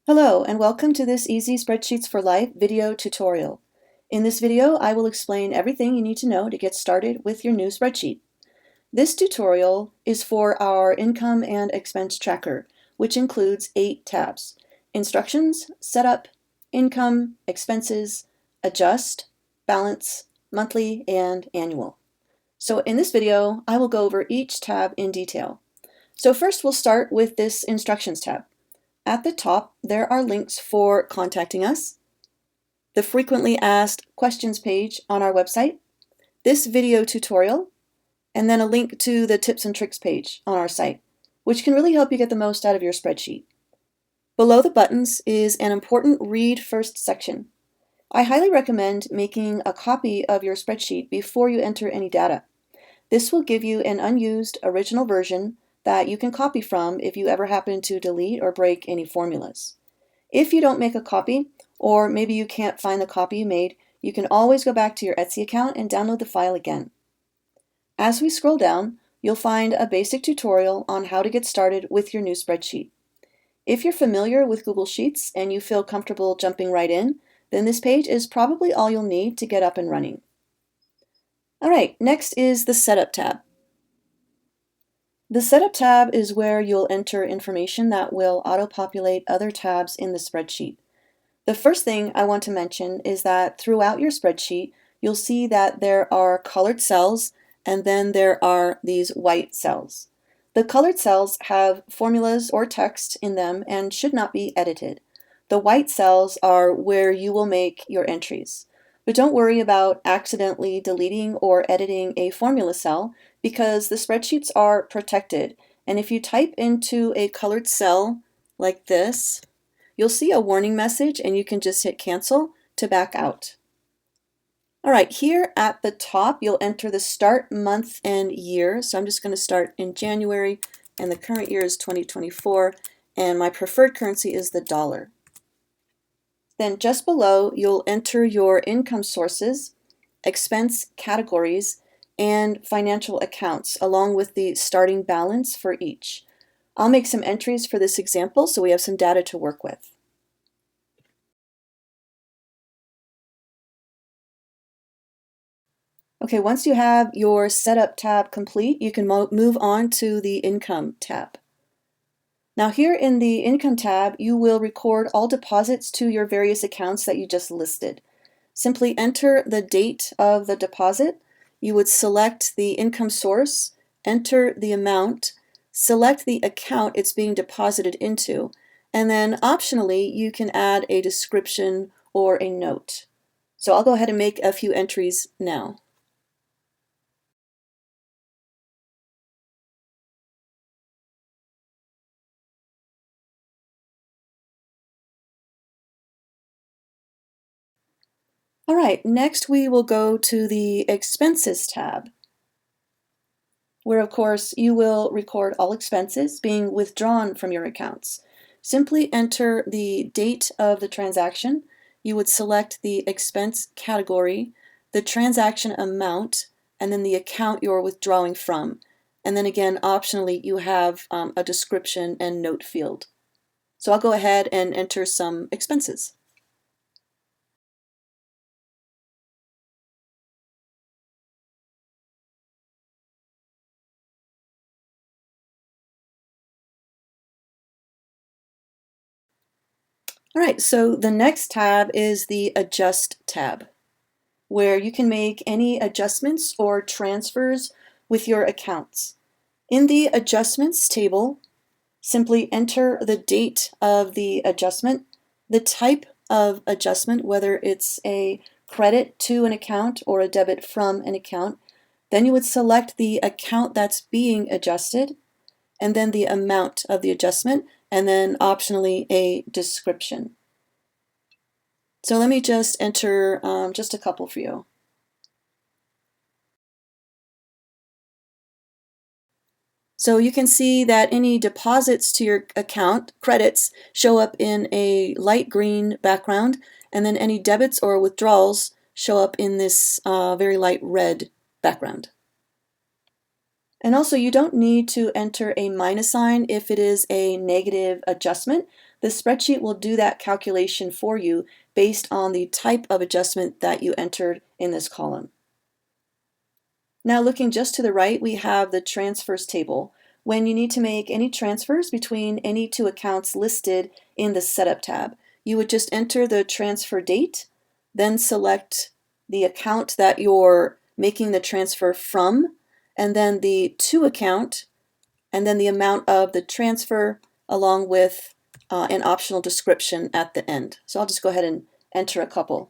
Hello and welcome to this Easy Spreadsheets for Life video tutorial. In this video, I will explain everything you need to know to get started with your new spreadsheet. This tutorial is for our income and expense tracker, which includes 8 tabs: Instructions, Setup, Income, Expenses, Adjust, Balance, Monthly, and Annual. So in this video, I will go over each tab in detail. So first we'll start with this Instructions tab. At the top, there are links for contacting us, the frequently asked questions page on our website, this video tutorial, and then a link to the tips and tricks page on our site, which can really help you get the most out of your spreadsheet. Below the buttons is an important Read First section. I highly recommend making a copy of your spreadsheet before you enter any data. This will give you an unused original version that you can copy from if you ever happen to delete or break any formulas. If you don't make a copy, or maybe you can't find the copy you made, you can always go back to your Etsy account and download the file again. As we scroll down, you'll find a basic tutorial on how to get started with your new spreadsheet. If you're familiar with Google Sheets and you feel comfortable jumping right in, then this page is probably all you'll need to get up and running. All right, next is the Setup tab. The Setup tab is where you'll enter information that will auto-populate other tabs in the spreadsheet. The first thing I want to mention is that throughout your spreadsheet, you'll see that there are colored cells and then there are these white cells. The colored cells have formulas or text in them and should not be edited. The white cells are where you will make your entries. But don't worry about accidentally deleting or editing a formula cell because the spreadsheets are protected. And if you type into a colored cell like this, you'll see a warning message and you can just hit cancel to back out. All right, here at the top, you'll enter the start month and year. So I'm just going to start in January, and the current year is 2024, and my preferred currency is the dollar. Then just below, you'll enter your income sources, expense categories, and financial accounts, along with the starting balance for each. I'll make some entries for this example so we have some data to work with. Okay, once you have your Setup tab complete, you can move on to the Income tab. Now here in the Income tab, you will record all deposits to your various accounts that you just listed. Simply enter the date of the deposit. You would select the income source, enter the amount, select the account it's being deposited into, and then optionally you can add a description or a note. So I'll go ahead and make a few entries now. All right, next we will go to the Expenses tab, where of course you will record all expenses being withdrawn from your accounts. Simply enter the date of the transaction. You would select the expense category, the transaction amount, and then the account you're withdrawing from. And then again, optionally, you have a description and note field. So I'll go ahead and enter some expenses. All right, so the next tab is the Adjust tab, where you can make any adjustments or transfers with your accounts. In the Adjustments table, simply enter the date of the adjustment, the type of adjustment, whether it's a credit to an account or a debit from an account. Then you would select the account that's being adjusted, and then the amount of the adjustment, and then optionally a description. So let me just enter just a couple for you. So you can see that any deposits to your account, credits, show up in a light green background, and then any debits or withdrawals show up in this very light red background. And also, you don't need to enter a minus sign if it is a negative adjustment. the spreadsheet will do that calculation for you based on the type of adjustment that you entered in this column. Now looking just to the right, we have the transfers table. When you need to make any transfers between any two accounts listed in the Setup tab, you would just enter the transfer date, then select the account that you're making the transfer from, and then the to account, and then the amount of the transfer along with an optional description at the end. So I'll just go ahead and enter a couple.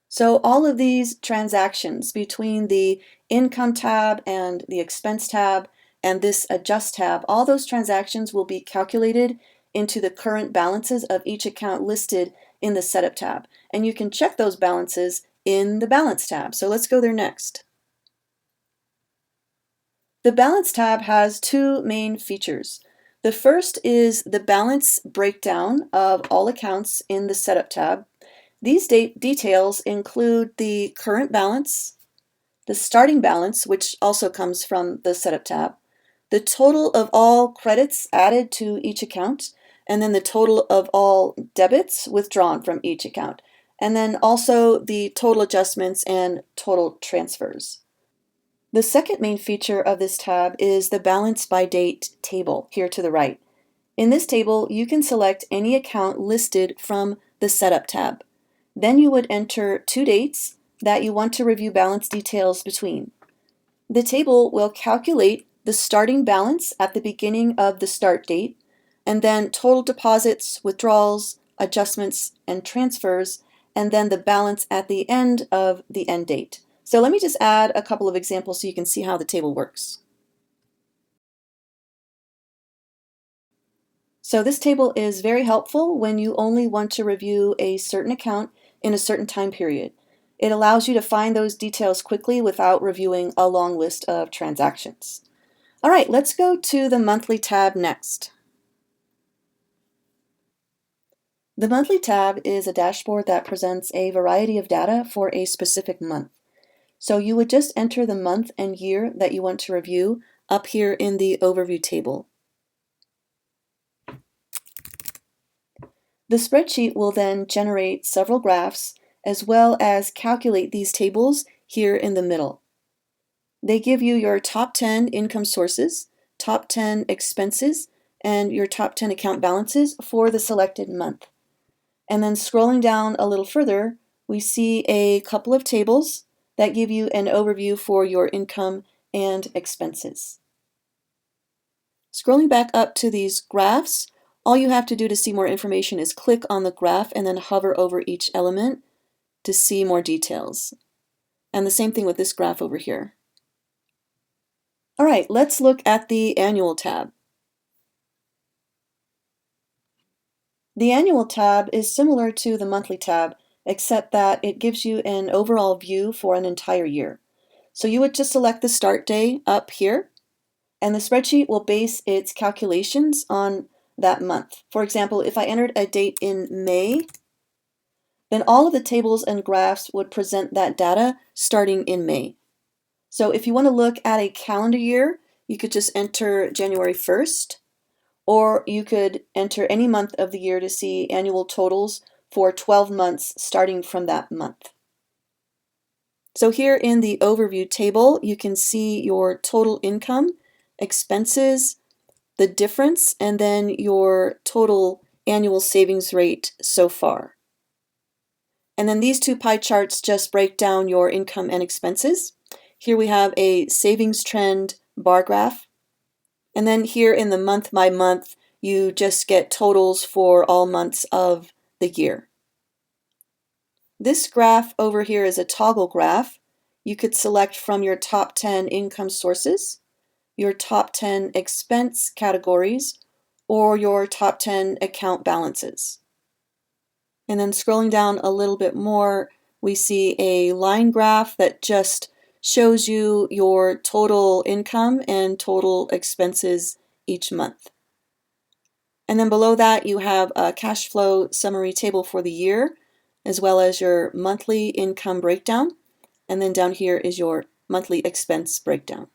So all of these transactions between the income tab and the expense tab and this adjust tab, all those transactions will be calculated into the current balances of each account listed in the setup tab. And you can check those balances in the balance tab. So let's go there next. The balance tab has two main features. The first is the balance breakdown of all accounts in the setup tab. These details include the current balance, the starting balance, which also comes from the Setup tab, the total of all credits added to each account, and then the total of all debits withdrawn from each account, and then also the total adjustments and total transfers. The second main feature of this tab is the balance by date table here to the right. In this table, you can select any account listed from the Setup tab. Then you would enter two dates that you want to review balance details between. The table will calculate the starting balance at the beginning of the start date, and then total deposits, withdrawals, adjustments, and transfers, and then the balance at the end of the end date. So let me just add a couple of examples so you can see how the table works. So this table is very helpful when you only want to review a certain account in a certain time period. It allows you to find those details quickly without reviewing a long list of transactions. All right, let's go to the monthly tab next. The monthly tab is a dashboard that presents a variety of data for a specific month. So you would just enter the month and year that you want to review up here in the overview table. The spreadsheet will then generate several graphs as well as calculate these tables here in the middle. They give you your top 10 income sources, top 10 expenses, and your top 10 account balances for the selected month. And then scrolling down a little further, we see a couple of tables that give you an overview for your income and expenses. Scrolling back up to these graphs, all you have to do to see more information is click on the graph and then hover over each element to see more details. And the same thing with this graph over here. All right, let's look at the annual tab. The annual tab is similar to the monthly tab, except that it gives you an overall view for an entire year. So you would just select the start day up here, and the spreadsheet will base its calculations on that month. For example, if I entered a date in May, then all of the tables and graphs would present that data starting in May. So if you want to look at a calendar year, you could just enter January 1st, or you could enter any month of the year to see annual totals for 12 months starting from that month. So here in the overview table, you can see your total income, expenses, the difference, and then your total annual savings rate so far. And then these two pie charts just break down your income and expenses. Here we have a savings trend bar graph. And then here in the month by month, you just get totals for all months of the year. This graph over here is a toggle graph. You could select from your top 10 income sources, your top 10 expense categories, or your top 10 account balances. And then scrolling down a little bit more, we see a line graph that just shows you your total income and total expenses each month. And then below that, you have a cash flow summary table for the year, as well as your monthly income breakdown. And then down here is your monthly expense breakdown.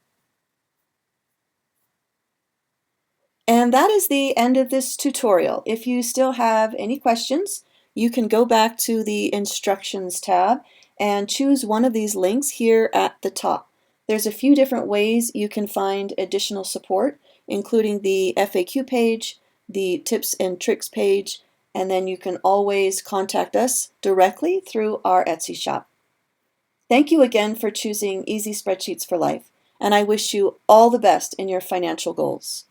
And that is the end of this tutorial. If you still have any questions, you can go back to the Instructions tab and choose one of these links here at the top. There's a few different ways you can find additional support, including the FAQ page, the Tips and Tricks page, and then you can always contact us directly through our Etsy shop. Thank you again for choosing Easy Spreadsheets for Life, and I wish you all the best in your financial goals.